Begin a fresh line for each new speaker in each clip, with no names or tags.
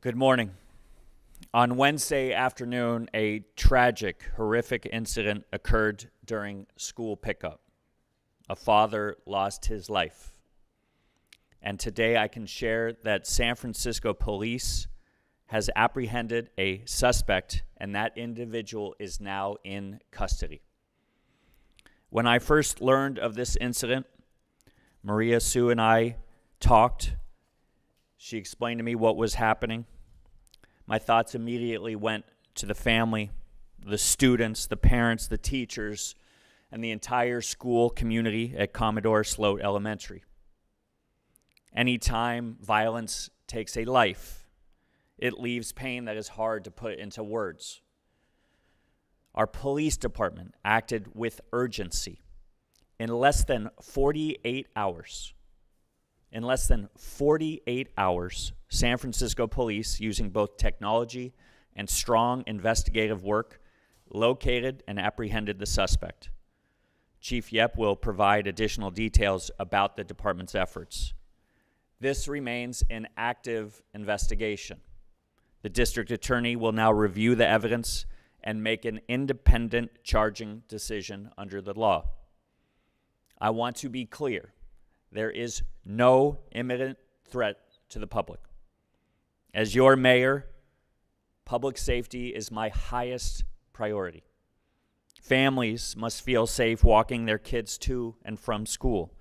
Good morning. On Wednesday afternoon, a tragic, horrific incident occurred during school pickup. A father lost his life. And today I can share that San Francisco police has apprehended a suspect, and that individual is now in custody. When I first learned of this incident, Maria Sue and I talked. She explained to me what was happening. My thoughts immediately went to the family, the students, the parents, the teachers, and the entire school community at Commodore Sloat Elementary. Anytime violence takes a life, it leaves pain that is hard to put into words. Our police department acted with urgency. In less than 48 hours, San Francisco police, using both technology and strong investigative work, located and apprehended the suspect. Chief Yep will provide additional details about the department's efforts. This remains an active investigation. The district attorney will now review the evidence and make an independent charging decision under the law. I want to be clear. There is no imminent threat to the public. As your mayor, public safety is my highest priority. Families must feel safe walking their kids to and from school.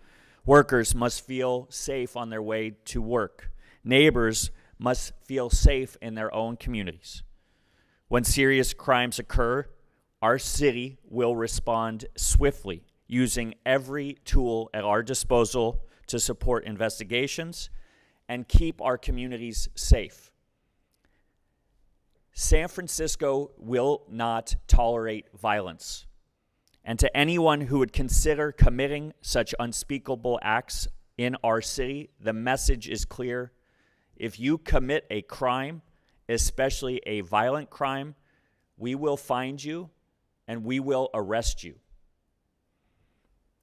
Workers must feel safe on their way to work. Neighbors must feel safe in their own communities. When serious crimes occur, our city will respond swiftly, using every tool at our disposal to support investigations and keep our communities safe. San Francisco will not tolerate violence. And to anyone who would consider committing such unspeakable acts in our city, the message is clear. If you commit a crime, especially a violent crime, we will find you and we will arrest you.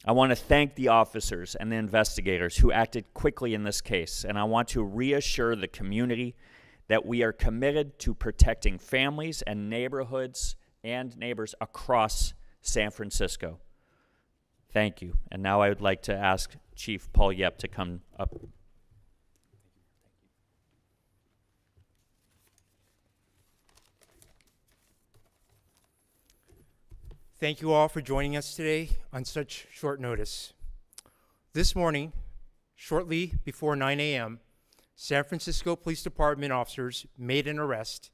I want to thank the officers and the investigators who acted quickly in this case, and I want to reassure the community that we are committed to protecting families and neighborhoods and neighbors across San Francisco. Thank you. And now I would like to ask Chief Paul Yep to come up.
Thank you all for joining us today on such short notice. This morning, shortly before 9 a.m., San Francisco Police Department officers made an arrest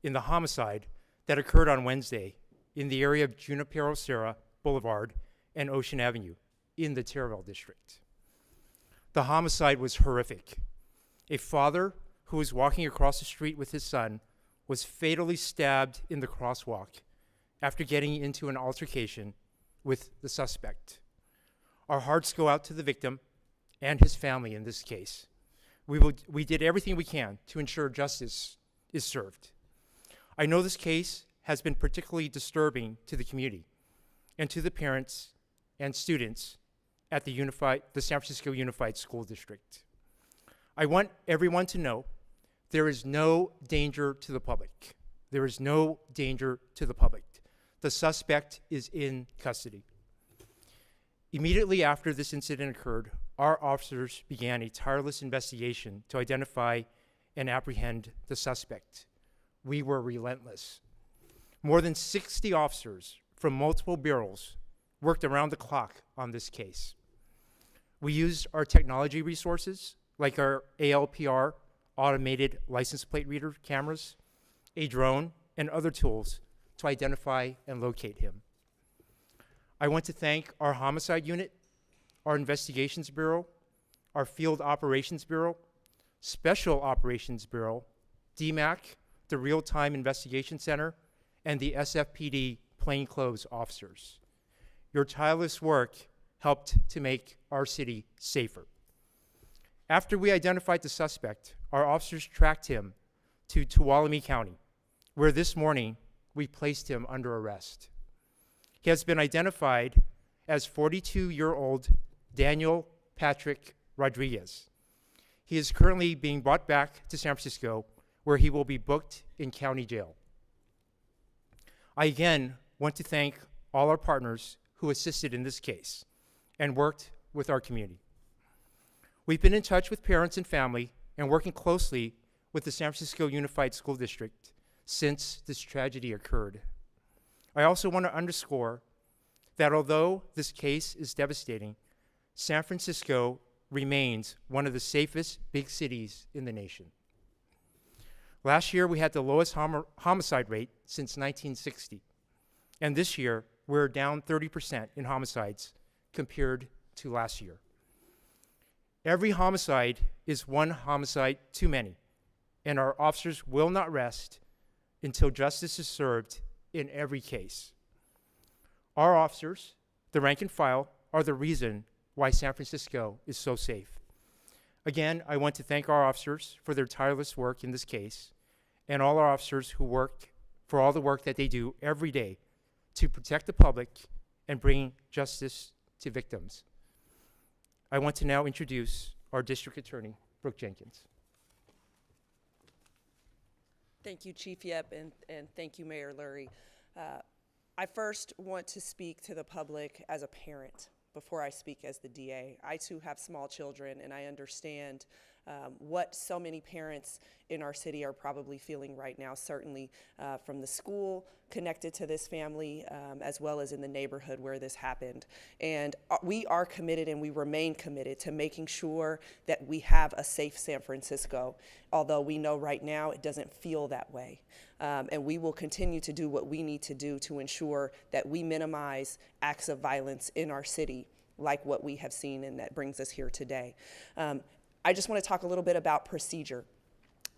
in the homicide that occurred on Wednesday in the area of Junipero Serra Boulevard and Ocean Avenue in the Taraval district. The homicide was horrific. A father who was walking across the street with his son was fatally stabbed in the crosswalk after getting into an altercation with the suspect. Our hearts go out to the victim and his family in this case. We did everything we can to ensure justice is served. I know this case has been particularly disturbing to the community and to the parents and students at the San Francisco Unified School District. I want everyone to know there is no danger to the public. There is no danger to the public. The suspect is in custody. Immediately after this incident occurred, our officers began a tireless investigation to identify and apprehend the suspect. We were relentless. More than 60 officers from multiple bureaus worked around the clock on this case. We used our technology resources, like our ALPR, automated license plate reader cameras, a drone, and other tools to identify and locate him. I want to thank our Homicide Unit, our Investigations Bureau, our Field Operations Bureau, Special Operations Bureau, DMAC, the Real-Time Investigation Center, and the SFPD plainclothes officers. Your tireless work helped to make our city safer. After we identified the suspect, our officers tracked him to Tuolumne County, where this morning we placed him under arrest. He has been identified as 42-year-old Daniel Patrick Rodriguez. He is currently being brought back to San Francisco where he will be booked in county jail. I again want to thank all our partners who assisted in this case and worked with our community. We've been in touch with parents and family and working closely with the San Francisco Unified School District since this tragedy occurred. I also want to underscore that although this case is devastating, San Francisco remains one of the safest big cities in the nation. Last year, we had the lowest homicide rate since 1960. And this year, we're down 30% in homicides compared to last year. Every homicide is one homicide too many, and our officers will not rest until justice is served in every case. Our officers, the rank and file, are the reason why San Francisco is so safe. Again, I want to thank our officers for their tireless work in this case, and all our officers who work for all the work that they do every day to protect the public and bring justice to victims. I want to now introduce our District Attorney, Brooke Jenkins.
Thank you, Chief Yep, and thank you, Mayor Lurie. I first want to speak to the public as a parent before I speak as the DA. I too have small children, and I understand what so many parents in our city are probably feeling right now, certainly from the school connected to this family, as well as in the neighborhood where this happened. And we are committed and we remain committed to making sure that we have a safe San Francisco, although we know right now it doesn't feel that way. And we will continue to do what we need to do to ensure that we minimize acts of violence in our city, like what we have seen, and that brings us here today. I just want to talk a little bit about procedure.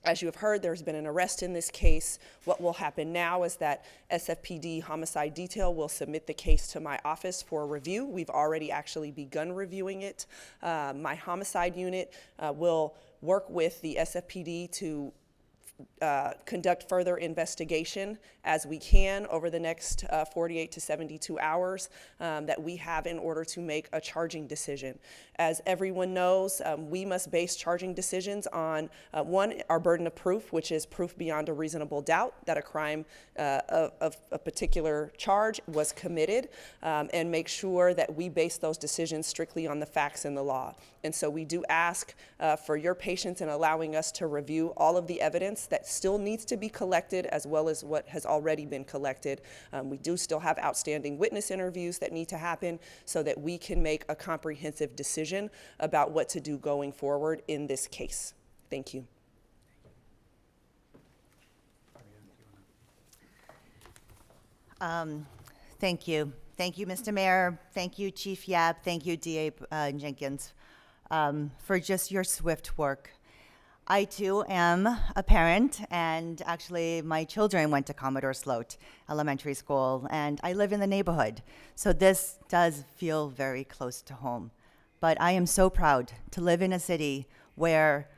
As you have heard, there's been an arrest in this case. What will happen now is that SFPD Homicide Detail will submit the case to my office for review. We've already actually begun reviewing it. My homicide unit will work with the SFPD to conduct further investigation as we can over the next 48 to 72 hours that we have in order to make a charging decision. As everyone knows, we must base charging decisions on one, our burden of proof, which is proof beyond a reasonable doubt that a crime of a particular charge was committed, and make sure that we base those decisions strictly on the facts and the law. And so we do ask for your patience in allowing us to review all of the evidence that still needs to be collected, as well as what has already been collected. We do still have outstanding witness interviews that need to happen so that we can make a comprehensive decision about what to do going forward in this case. Thank you.
Thank you. Thank you, Mr. Mayor. Thank you, Chief Yap. Thank you, DA Jenkins, for just your swift work. I, too, am a parent, and actually my children went to Commodore Sloat Elementary School, and I live in the neighborhood, so this does feel very close to home. But I am so proud to live in a city where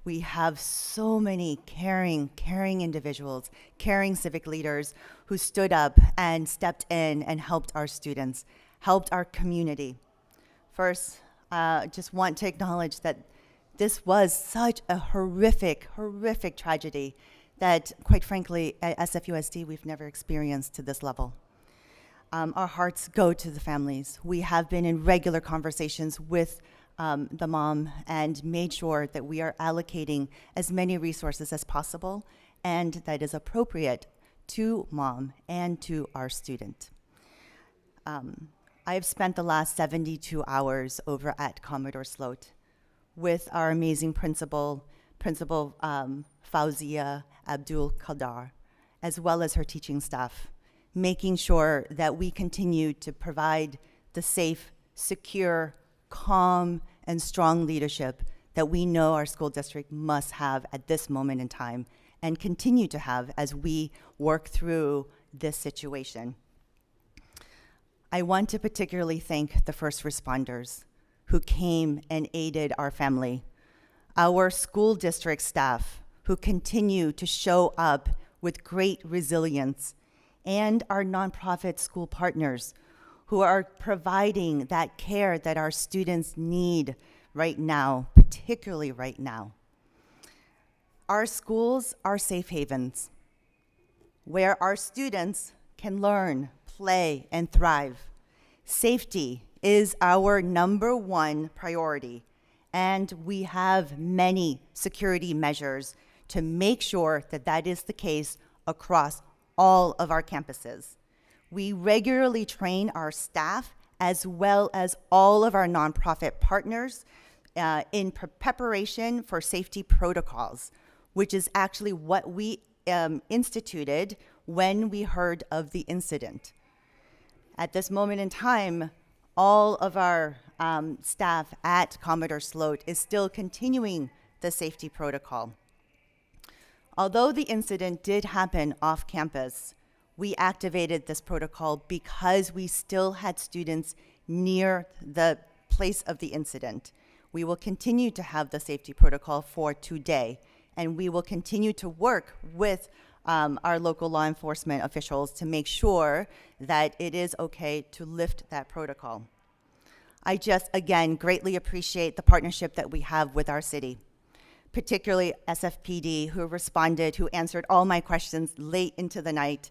we have so many caring individuals, caring civic leaders who stood up and stepped in and helped our students, helped our community. First, just want to acknowledge that this was such a horrific tragedy that, quite frankly, at SFUSD, we've never experienced to this level. Our hearts go to the families. We have been in regular conversations with the mom and made sure that we are allocating as many resources as possible and that is appropriate to mom and to our student. I have spent the last 72 hours over at Commodore Sloat with our amazing Principal Fauzia Abdul Qadar, as well as her teaching staff, making sure that we continue to provide the safe, secure, calm, and strong leadership that we know our school district must have at this moment in time and continue to have as we work through this situation. I want to particularly thank the first responders who came and aided our family, our school district staff who continue to show up with great resilience, and our nonprofit school partners who are providing that care that our students need right now, particularly right now. our schools are safe havens where our students can learn, play, and thrive. Safety is our number one priority, and we have many security measures to make sure that that is the case across all of our campuses. We regularly train our staff as well as all of our nonprofit partners in preparation for safety protocols, which is actually what we instituted when we heard of the incident. At this moment in time, all of our staff at Commodore Sloat is still continuing the safety protocol. Although the incident did happen off campus, we activated this protocol because we still had students near the place of the incident. We will continue to have the safety protocol for today, and we will continue to work with our local law enforcement officials to make sure that it is okay to lift that protocol. I just, again, greatly appreciate the partnership that we have with our city, particularly SFPD, who responded, who answered all my questions late into the night,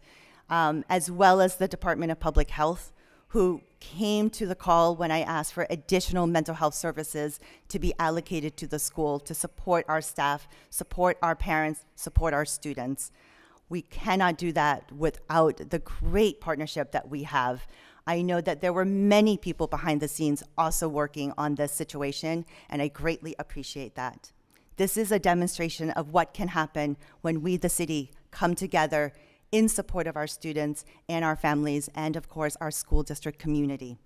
as well as the Department of Public Health, who came to the call when I asked for additional mental health services to be allocated to the school to support our staff, support our parents, support our students. We cannot do that without the great partnership that we have. I know that there were many people behind the scenes also working on this situation, and I greatly appreciate that. This is a demonstration of what can happen when we, the city, come together in support of our students and our families, and of course, our school district community.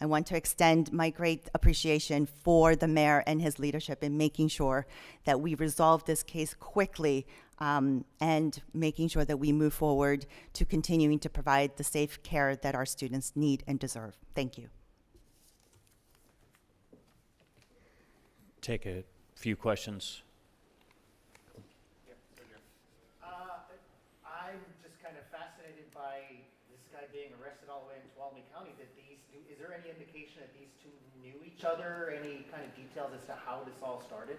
I want to extend my great appreciation for the mayor and his leadership in making sure that we resolve this case quickly and making sure that we move forward to continuing to provide the safe care that our students need and deserve. Thank you.
Take a few questions.
I'm just kind of fascinated by this guy being arrested all the way in Tuolumne County. Is there any indication that these two knew each other? Any kind of details as to how this all started?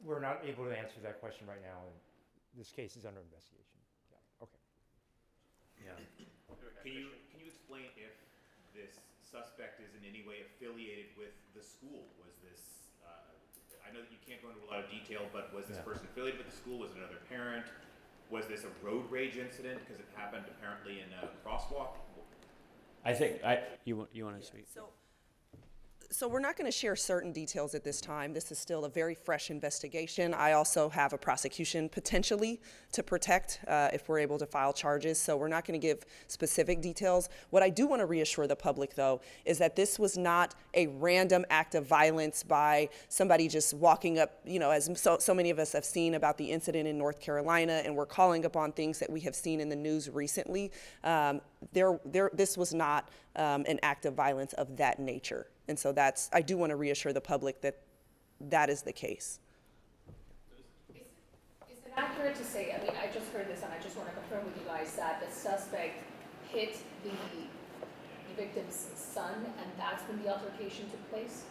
We're not able to answer that question right now, and this case is under investigation. Yeah, okay.
Yeah.
Can you explain if this suspect is in any way affiliated with the school? Was this, I know that you can't go into a lot of detail, but was this person affiliated with the school? Was it another parent? Was this a road rage incident because it happened apparently in a crosswalk?
I think you want to speak.
So we're not going to share certain details at this time. This is still a very fresh investigation. I also have a prosecution potentially to protect if we're able to file charges. So we're not going to give specific details. What I do want to reassure the public, though, is that this was not a random act of violence by somebody just walking up, you know, as so many of us have seen about the incident in North Carolina, and we're calling upon things that we have seen in the news recently. This was not an act of violence of that nature. And so I do want to reassure the public that that is the case.
Is it accurate to say, I mean, I just heard this and I just want to confirm with you guys that the suspect hit the victim's son and that's when the altercation took place?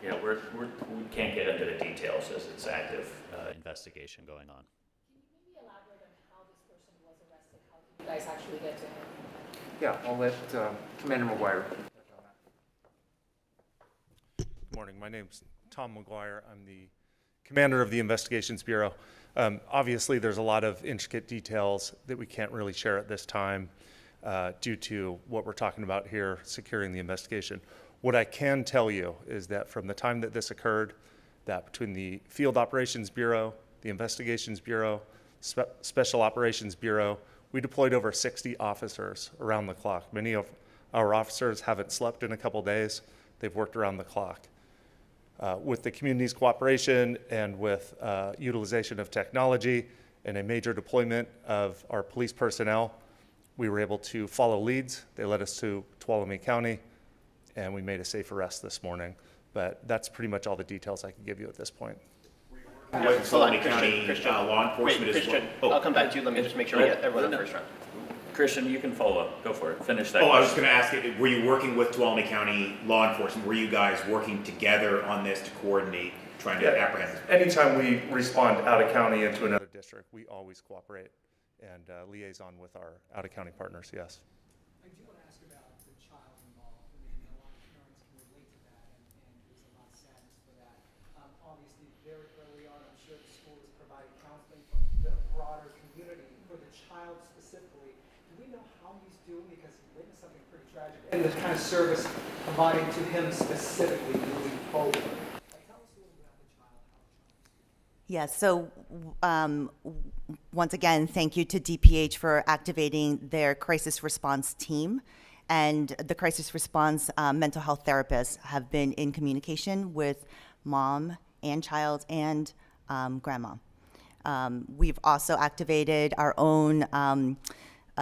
Yeah, we can't get into the details as it's active investigation going on.
Can you maybe elaborate on how this person was arrested? How did you guys actually get to him?
Yeah, I'll let Commander McGuire.
Good morning. My name's Tom McGuire. I'm the commander of the Investigations Bureau. Obviously, there's a lot of intricate details that we can't really share at this time due to what we're talking about here, securing the investigation. What I can tell you is that from the time that this occurred, that between the Field Operations Bureau, the Investigations Bureau, Special Operations Bureau, we deployed over 60 officers around the clock. Many of our officers haven't slept in a couple days. They've worked around the clock. With the community's cooperation and with utilization of technology and a major deployment of our police personnel, we were able to follow leads. They led us to Tuolumne County, and we made a safe arrest this morning. But that's pretty much all the details I can give you at this point.
Tuolumne County law enforcement
Christian, I'll come back to you. Let me just make sure we get everyone on the first round.
Christian, you can follow up. Go for it. Finish that.
Oh, I was just
question.
going to ask, were you working with Tuolumne County law enforcement? Were you guys working together on this to coordinate, trying to apprehend this?
Anytime we respond out of county into another district, we always cooperate and liaison with our out of county partners, yes.
I do want to ask about the child involved. I mean, a lot of parents can relate to that, and there's a lot of sadness for that. Obviously, very early on, I'm sure the school is providing counseling for the broader community, for the child specifically. Do we know how he's doing? Because he witnessed something pretty tragic. And the kind of service providing to him specifically moving forward. Like, tell us a little bit about the child, how the child is doing.
Yes, so once again, thank you to DPH for activating their crisis response team. And the crisis response mental health therapists have been in communication with mom and child and grandma. We've also activated our own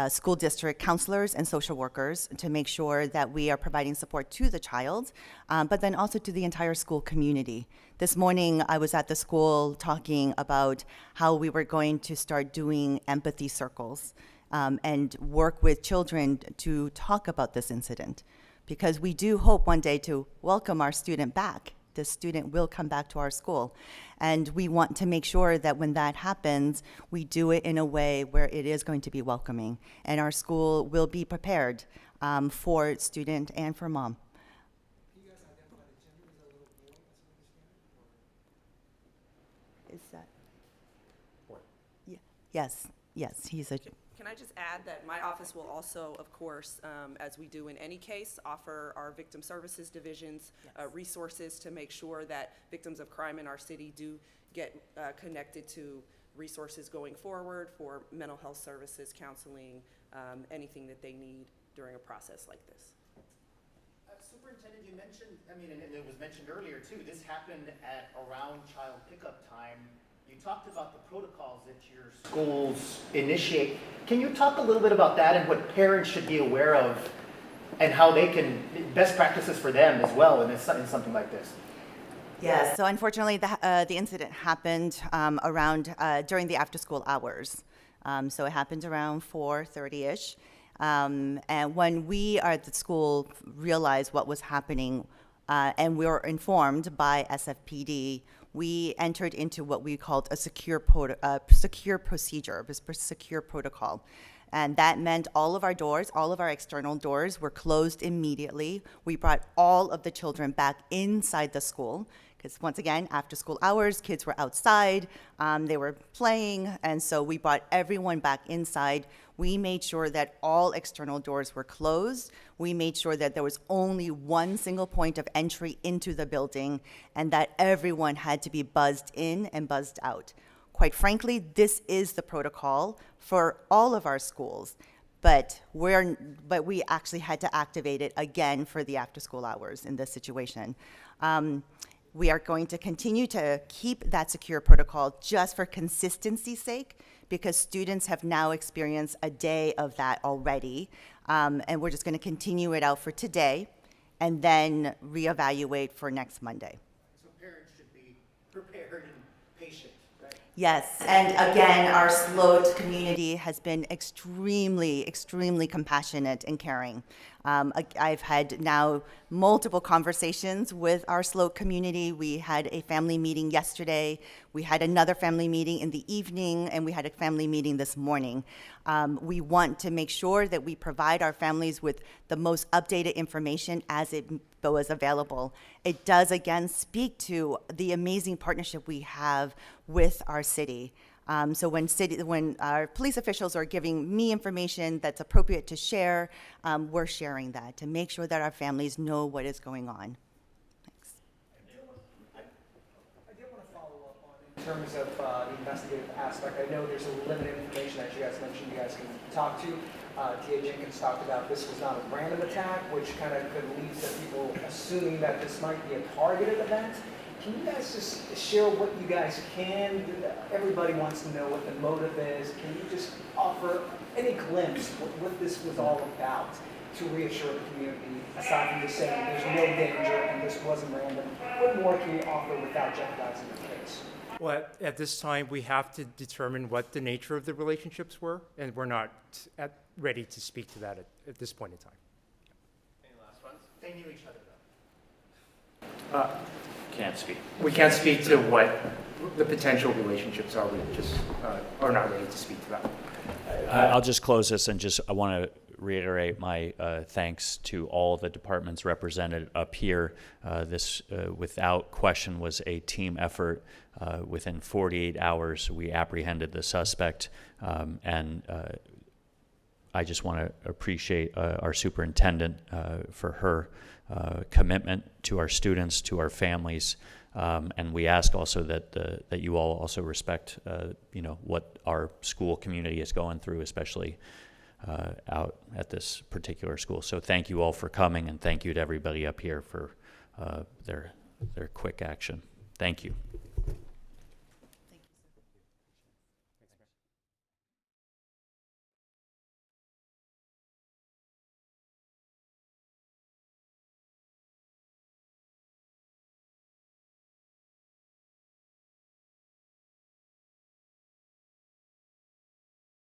school district counselors and social workers to make sure that we are providing support to the child, but then also to the entire school community. This morning, I was at the school talking about how we were going to start doing empathy circles and work with children to talk about this incident, because we do hope one day to welcome our student back. The student will come back to our school. And we want to make sure that when that happens, we do it in a way where it is going to be welcoming. And our school will be prepared for student and for mom.
Can you guys identify the gender? Is that a little boy, as we understand it?
Is that? Yes, yes, he's a.
Can I just add that my office will also, of course, as we do in any case, offer our victim services divisions resources to make sure that victims of crime in our city do get connected to resources going forward for mental health services, counseling, anything that they need during a process like this.
Superintendent, you mentioned, I mean, and it was mentioned earlier too, this happened at around child pickup time. You talked about the protocols that your schools initiate. Can you talk a little bit about that and what parents should be aware of and how they can, best practices for them as well in something like this?
Yes, so unfortunately the incident happened around, during the after-school hours. So it happened around 4:30-ish. And when we at the school realized what was happening and we were informed by SFPD, we entered into what we called a secure procedure, a secure protocol. And that meant all of our doors, all of our external doors were closed immediately. We brought all of the children back inside the school, because once again, after school hours, kids were outside, they were playing, and so we brought everyone back inside. We made sure that all external doors were closed. We made sure that there was only one single point of entry into the building and that everyone had to be buzzed in and buzzed out. Quite frankly, this is the protocol for all of our schools, but we actually had to activate it again for the after-school hours in this situation. We are going to continue to keep that secure protocol just for consistency's sake, because students have now experienced a day of that already, and we're just going to continue it out for today and then reevaluate for next Monday.
So parents should be prepared and patient, right?
Yes, and again, our SLOAT community has been extremely, extremely compassionate and caring. I've had now multiple conversations with our SLOAT community. We had a family meeting yesterday. We had another family meeting in the evening, and we had a family meeting this morning. We want to make sure that we provide our families with the most updated information as it was available. It does, again, speak to the amazing partnership we have with our city. So when our police officials are giving me information that's appropriate to share, we're sharing that to make sure that our families know what is going on. Thanks.
I did want to follow up on, in terms of the investigative aspect. I know there's a limited information that you guys mentioned you guys can talk to. DA Jenkins talked about this was not a random attack, which kind of could lead to people assuming that this might be a targeted event. Can you guys just share what you guys can? Everybody wants to know what the motive is. Can you just offer any glimpse what this was all about to reassure the community, aside from just saying there's no danger and this wasn't random? What more can you offer without jeopardizing the case?
Well, at this time, we have to determine what the nature of the relationships were, and we're not ready to speak to that at this point in time.
Any last ones?
They knew each other though.
Can't speak.
We can't speak to what the potential relationships are. We just are not ready to speak to that.
I'll just close this and I want to reiterate my thanks to all the departments represented up here. This, without question, was a team effort. Within 48 hours, we apprehended the suspect, and I just want to appreciate our superintendent for her commitment to our students, to our families, and we ask also that you all also respect, what our school community is going through, especially out at this particular school. So thank you all for coming, and thank you to everybody up here for their quick action. Thank you.